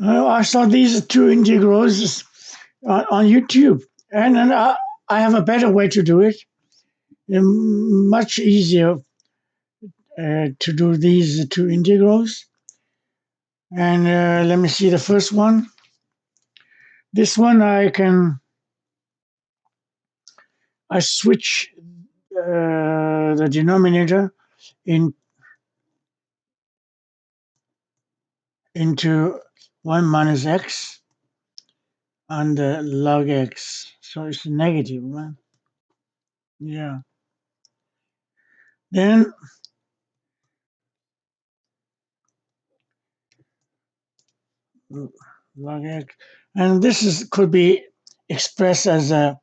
I saw these two integrals on YouTube, and I have a better way to do it. Much easier to do these two integrals. And let me see the first one. This one I switch the denominator in into 1 minus x under log x. So it's negative, right? Yeah. Then log x. And this could be expressed as a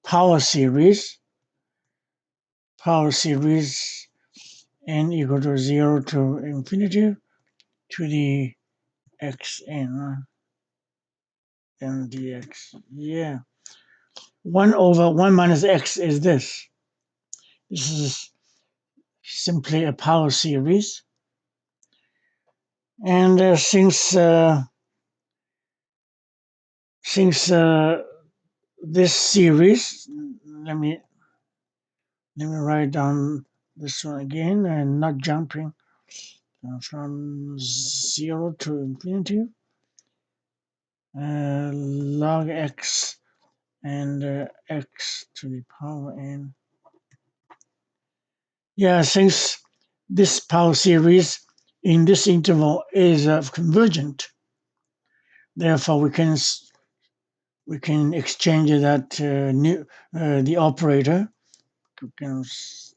power series. Power series n equal to 0 to infinity to the xn n dx. Yeah. 1 over 1 minus x is this. This is simply a power series. And since this series, let me write down this one again and not jumping from 0 to infinity. Log x and x to the power n. Yeah, since this power series in this interval is convergent, therefore we can exchange that the operator becomes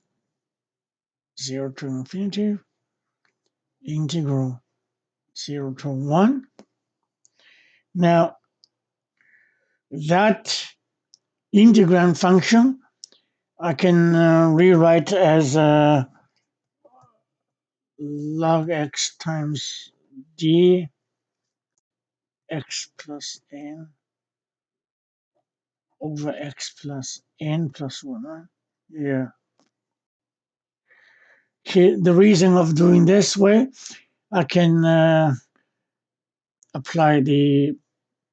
0 to infinity integral 0 to 1. Now that integrand function I can rewrite as log x times d x plus n over x plus n plus 1. Right? Yeah. Okay, the reason of doing this way, I can apply the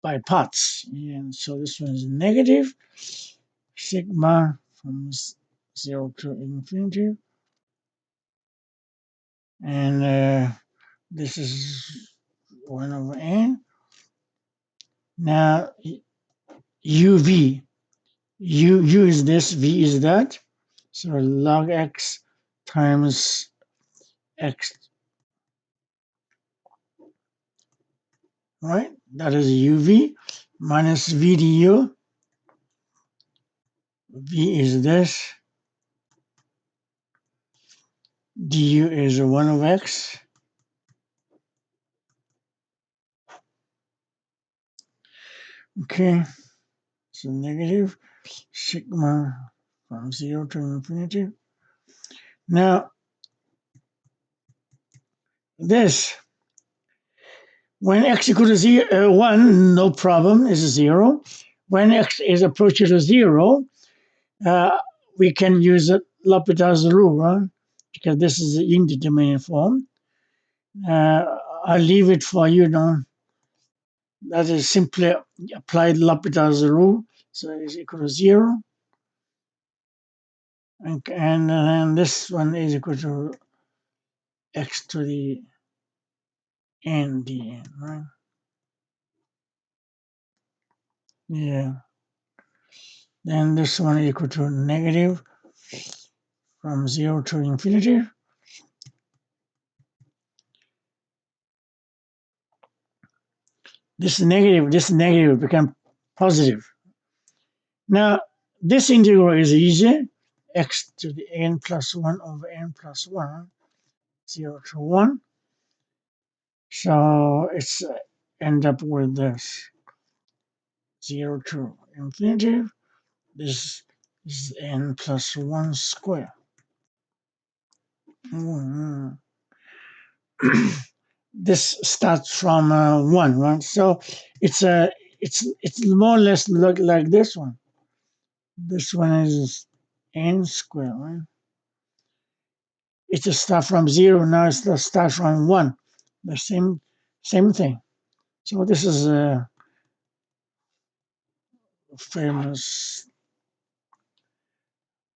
by parts. And so this one is negative sigma from 0 to infinity. And this is 1 over n. Now uv. U is this, v is that. So log x times x, right? That is uv minus v du. V is this. Du is 1 over x. Okay, so negative sigma from 0 to infinity. Now, this, when x equal to 1, no problem, is 0. When x is approaching to 0, we can use L'Hopital's rule, right? Because this is the indeterminate form. I'll leave it for you now. That is simply applied L'Hopital's rule, so it's equal to 0. And then this one is equal to x to the n dn, right? Yeah. Then this one is equal to negative from 0 to infinity. This negative become positive. Now, this integral is easy. X to the n plus 1 over n plus 1, 0 to 1. So it's end up with this 0 to infinity. This is n plus 1 square. This starts from 1, right? So it's more or less look like this one. This one is n square, right? It's a start from 0. Now it's the start from 1. The same thing. So this is a famous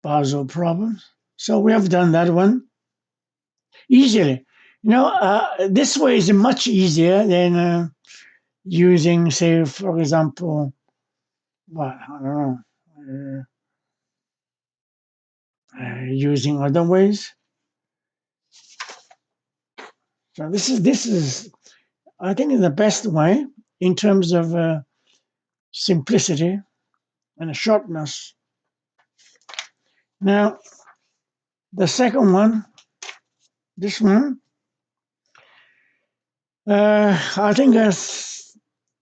Basel problem. So we have done that one easily. This way is much easier than using, say, for example, what I don't know, using other ways. So this is I think the best way in terms of simplicity and sharpness. Now the second one, this one, I think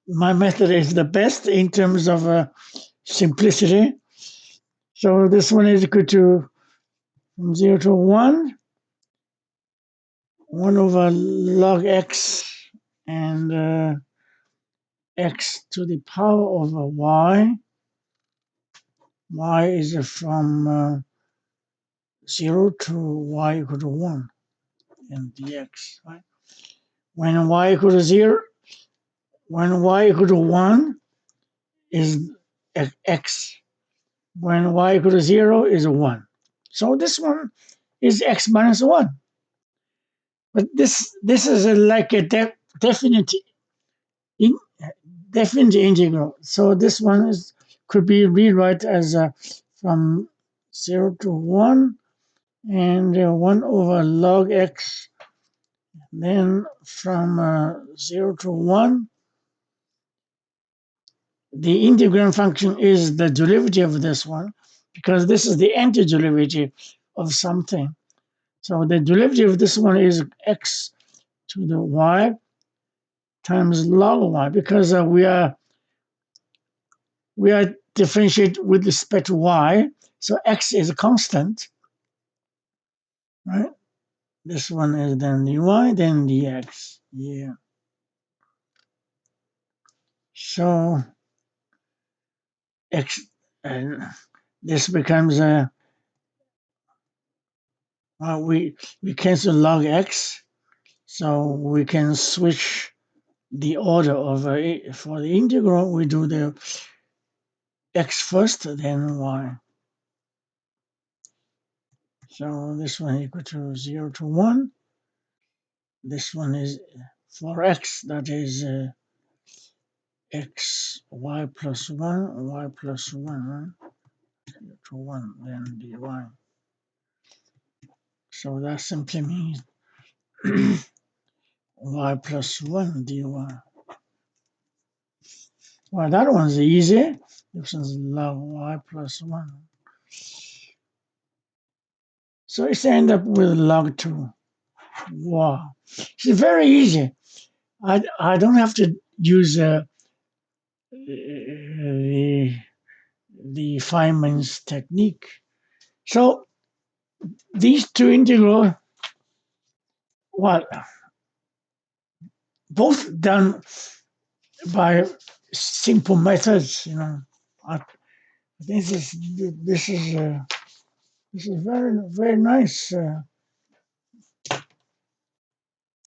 my method is the best in terms of simplicity. So this one is equal to from 0 to 1 over log x and x to the power over y. Y is from 0 to y equal to 1 and dx, right? When y equal to 0, when y equal to 1 is x. When y equal to 0 is 1. So this one is x minus 1. But this is like a definite in, definite integral. So this one could be rewrite as from 0 to 1 and 1 over log x. Then from 0 to 1, the integrand function is the derivative of this one because this is the antiderivative of something. So the derivative of this one is x to the y times log y because we are differentiate with respect to y. So x is a constant, right? This one is then dy, then dx. Yeah. So x and this becomes a we cancel log x, so we can switch the order of for the integral. We do the x first, then y. So this one equal to 0 to 1. This one is for x, that is x, y plus 1, y plus 1, right? 0 to 1, then dy. So that simply means y plus 1 dy. Well, that one's easy. This one's log y plus 1. So it's end up with log 2. Wow. It's very easy. I don't have to use the Feynman's technique. So these two integrals, well, both done by simple methods. I think this is very very nice.